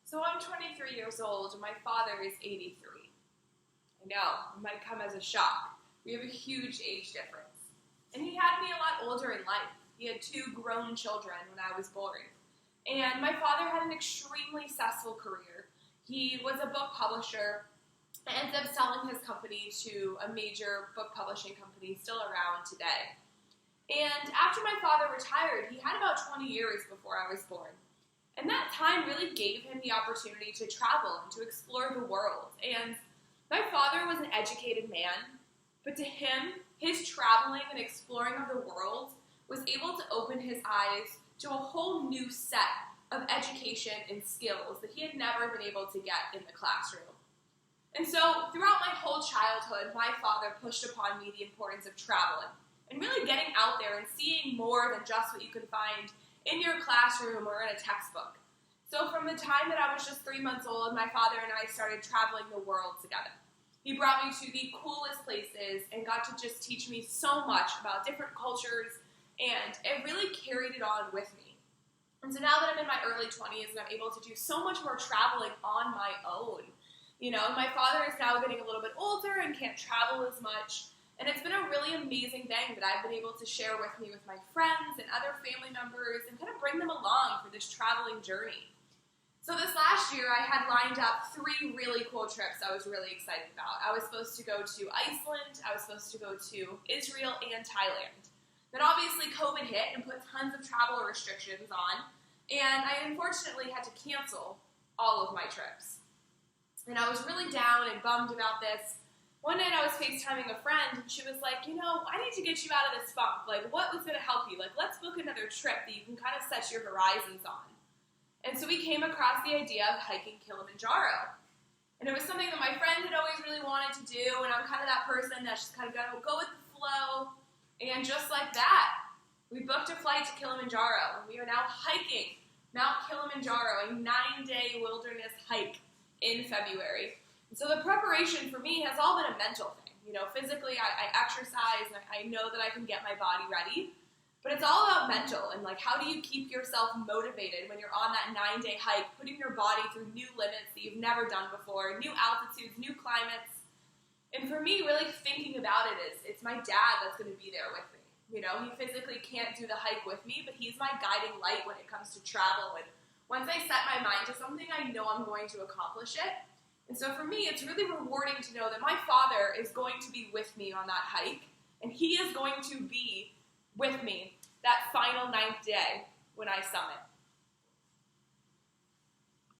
So I'm 23 years old, and my father is 83. I know, it might come as a shock. We have a huge age difference. And he had me a lot older in life. He had 2 grown children when I was born. And my father had an extremely successful career. He was a book publisher and ended up selling his company to a major book publishing company still around today. And after my father retired, he had about 20 years before I was born. And that time really gave him the opportunity to travel and to explore the world. And my father was an educated man, but to him, his traveling and exploring of the world was able to open his eyes to a whole new set of education and skills that he had never been able to get in the classroom. And so throughout my whole childhood, my father pushed upon me the importance of traveling and really getting out there and seeing more than just what you can find in your classroom or in a textbook. So from the time that I was just 3 months old, my father and I started traveling the world together. He brought me to the coolest places and got to just teach me so much about different cultures, and it really carried it on with me. And so now that I'm in my early 20s and I'm able to do so much more traveling on my own, my father is now getting a little bit older and can't travel as much. And it's been a really amazing thing that I've been able to share with me with my friends and other family members and kind of bring them along for this traveling journey. So this last year, I had lined up 3 really cool trips I was really excited about. I was supposed to go to Iceland, I was supposed to go to Israel and Thailand. Then obviously COVID hit and put tons of travel restrictions on, and I unfortunately had to cancel all of my trips. And I was really down and bummed about this. One night I was FaceTiming a friend, and she was like, I need to get you out of this funk. Like, what was going to help you? Like, let's book another trip that you can kind of set your horizons on. And so we came across the idea of hiking Kilimanjaro. And it was something that my friend had always really wanted to do, and I'm kind of that person that's just kind of going to go with the flow. And just like that, we booked a flight to Kilimanjaro, and we are now hiking Mount Kilimanjaro, a 9-day wilderness hike in February. So the preparation for me has all been a mental thing. Physically I exercise and I know that I can get my body ready, but it's all about mental and how do you keep yourself motivated when you're on that 9-day hike, putting your body through new limits that you've never done before, new altitudes, new climates. And for me, really thinking about it is, it's my dad that's going to be there with me. He physically can't do the hike with me, but he's my guiding light when it comes to travel. And once I set my mind to something, I know I'm going to accomplish it. And so for me, it's really rewarding to know that my father is going to be with me on that hike, and he is going to be with me that final 9th day when I summit.